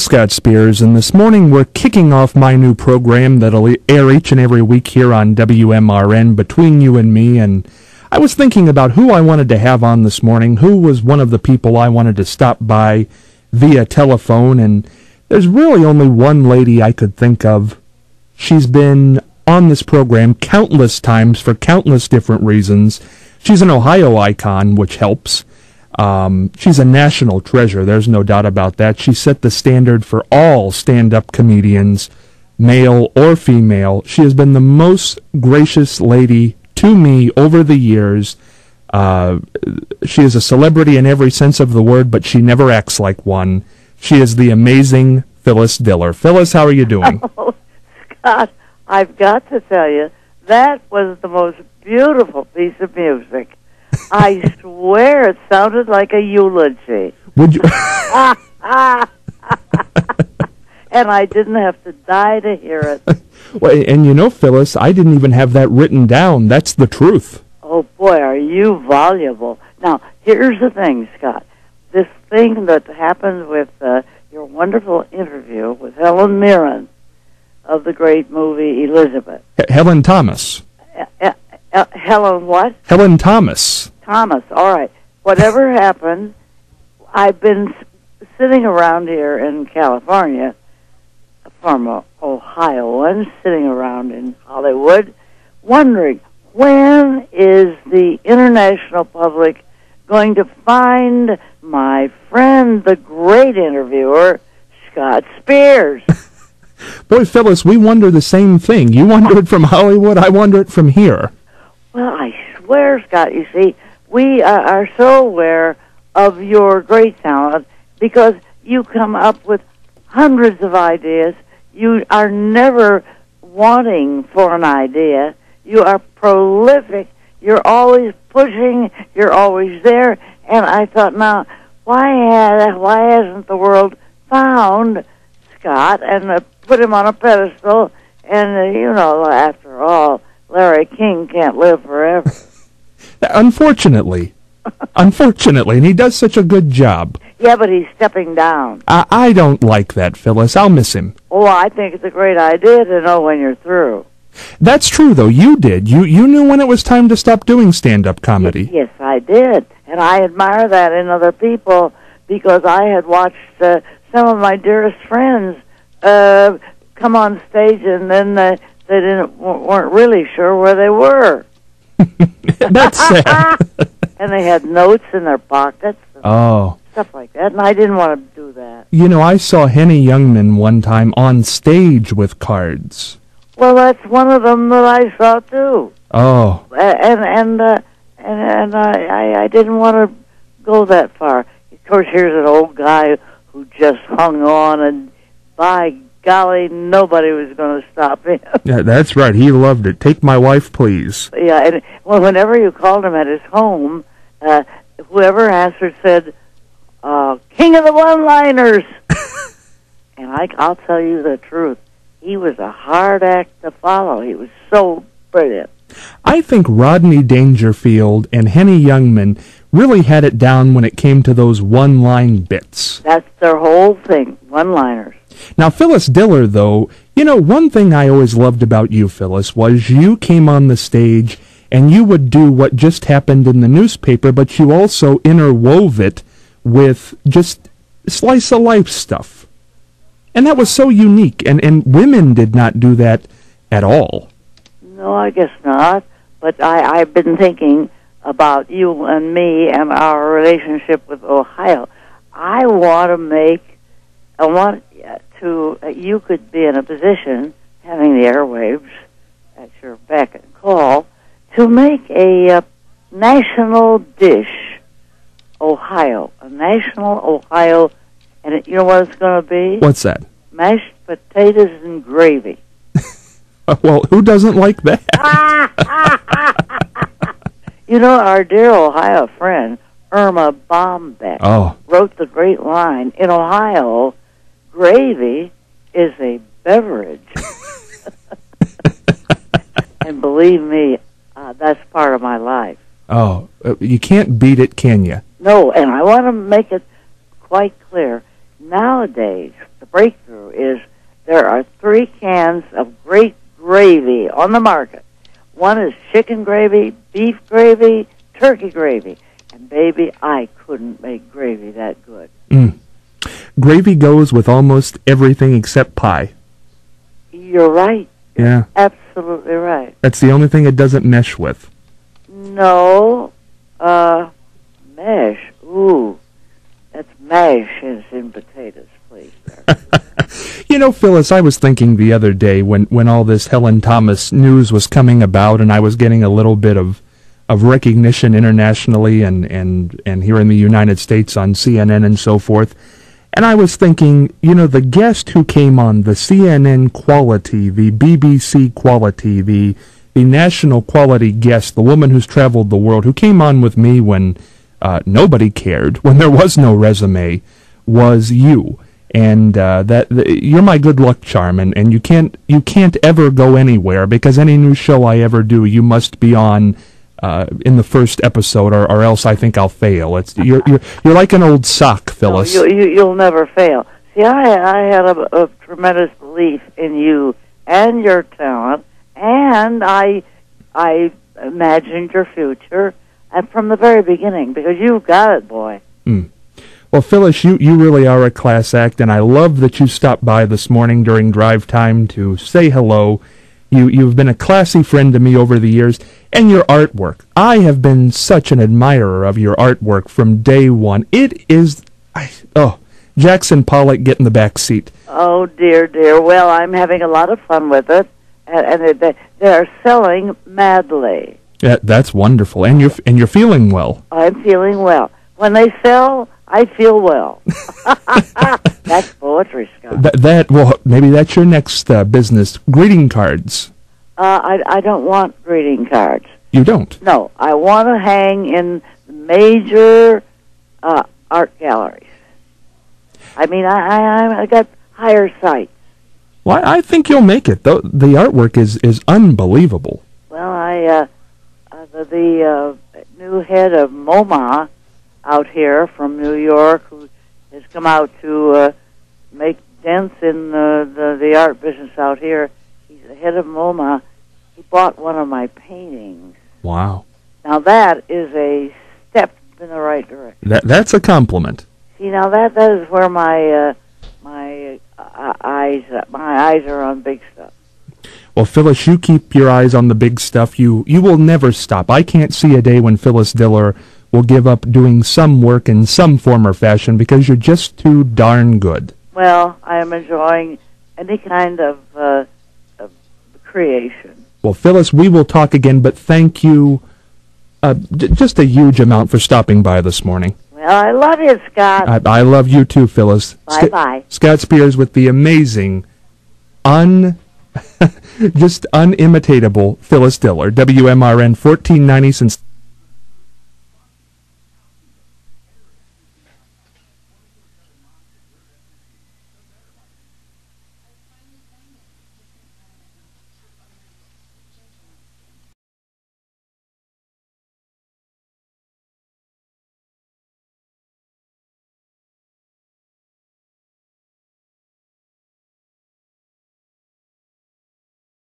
Scott Spears, and this morning we're kicking off my new program that'll air each and every week here on WMRN, Between You and Me, and I was thinking about who I wanted to have on this morning, who was one of the people I wanted to stop by via telephone, and there's really only one lady I could think of. She's been on this program countless times for countless different reasons. She's an Ohio icon, which helps. She's a national treasure, there's no doubt about that. She set the standard for all stand-up comedians, male or female. She has been the most gracious lady to me over the years. She is a celebrity in every sense of the word, but she never acts like one. She is the amazing Phyllis Diller. Phyllis, how are you doing? Oh, Scott, I've got to tell you, that was the most beautiful piece of music. I swear it sounded like a eulogy. Would you? And I didn't have to die to hear it. Well, and you know, Phyllis, I didn't even have that written down. That's the truth. Oh, boy, are you voluble. Now, here's the thing, Scott. This thing that happened with your wonderful interview with Helen Mirren of the great movie Elizabeth. Helen Thomas. Helen what? Helen Thomas. Thomas, all right. Whatever happened, I've been sitting around here in California from Ohio and sitting around in Hollywood wondering, when is the international public going to find my friend, the great interviewer, Scott Spears? Boy, Phyllis, we wonder the same thing. You wonder it from Hollywood, I wonder it from here. Well, I swear, Scott, you see, we are so aware of your great talent because you come up with hundreds of ideas. You are never wanting for an idea. You are prolific. You're always pushing. You're always there. And I thought, now, why hasn't the world found Scott and put him on a pedestal? And, you know, after all, Larry King can't live forever. Unfortunately. Unfortunately, and he does such a good job. Yeah, but he's stepping down. I don't like that, Phyllis. I'll miss him. Oh, I think it's a great idea to know when you're through. That's true, though. You did. You knew when it was time to stop doing stand-up comedy. Yes, I did. And I admire that in other people because I had watched some of my dearest friends come on stage and then they weren't really sure where they were. That's sad. And they had notes in their pockets. Oh. Stuff like that, and I didn't want to do that. You know, I saw Henny Youngman one time on stage with cards. Well, that's one of them that I saw too. Oh. And I didn't want to go that far. Of course, here's an old guy who just hung on, and by golly, nobody was going to stop him. Yeah, that's right. He loved it. Take my wife, please. Yeah, and well, whenever you called him at his home, whoever answered said, "King of the one-liners." And I'll tell you the truth. He was a hard act to follow. He was so brilliant. I think Rodney Dangerfield and Henny Youngman really had it down when it came to those one-line bits. That's their whole thing, one-liners. Now, Phyllis Diller, though, you know, one thing I always loved about you, Phyllis, was you came on the stage and you would do what just happened in the newspaper, but you also interwove it with just slice-of-life stuff. And that was so unique, and women did not do that at all. No, I guess not. But I've been thinking about you and me and our relationship with Ohio. I want you could be in a position, having the airwaves at your beck and call, to make a national dish, Ohio, a national Ohio, and you know what it's going to be? What's that? Mashed potatoes and gravy. Well, who doesn't like that? You know, our dear Ohio friend, Irma Bombeck, wrote the great line, in Ohio, gravy is a beverage. And believe me, that's part of my life. Oh, you can't beat it, can you? No, and I want to make it quite clear, nowadays, the breakthrough is there are 3 cans of great gravy on the market. One is chicken gravy, beef gravy, turkey gravy. And, baby, I couldn't make gravy that good. Gravy goes with almost everything except pie. You're right. Yeah. Absolutely right. That's the only thing it doesn't mesh with. No. Mash. Ooh. That's mash in potatoes, please, sir. You know, Phyllis, I was thinking the other day when all this Helen Thomas news was coming about and I was getting a little bit of recognition internationally and here in the United States on CNN and so forth. And I was thinking, you know, the guest who came on, the CNN quality, the BBC quality, the national quality guest, the woman who's traveled the world, who came on with me when nobody cared, when there was no resume, was you. And you're my good luck charm, and you can't ever go anywhere, because any new show I ever do, you must be on in the first episode, or else I think I'll fail. You're like an old sock, Phyllis. No, you'll never fail. See, I had a tremendous belief in you and your talent, and I imagined your future from the very beginning, because you've got it, boy. Well, Phyllis, you really are a class act, and I love that you stopped by this morning during drive time to say hello. You've been a classy friend to me over the years, and your artwork. I have been such an admirer of your artwork from day one. It is, Jackson Pollock, get in the back seat. Oh, dear. Well, I'm having a lot of fun with it, and they're selling madly. Yeah, that's wonderful, and you're feeling well. I'm feeling well. When they sell, I feel well. That's poetry, Scott. Well, maybe that's your next business. Greeting cards. I don't want greeting cards. You don't? No, I want to hang in major art galleries. I mean, I got higher sights. Well, I think you'll make it. The artwork is unbelievable. Well, the new head of MoMA out here from New York, who has come out to make dents in the art business out here. He's the head of MoMA. He bought one of my paintings. Wow. Now that is a step in the right direction. That's a compliment. See, now that is where my eyes are on big stuff. Well, Phyllis, you keep your eyes on the big stuff. You will never stop. I can't see a day when Phyllis Diller will give up doing some work in some form or fashion, because you're just too darn good. Well, I am enjoying any kind of creation. Well, Phyllis, we will talk again, but thank you just a huge amount for stopping by this morning. Well, I love you, Scott. I love you too, Phyllis. Bye-bye. Scott Spears with the amazing, just unimitatable Phyllis Diller. WMRN 1490 since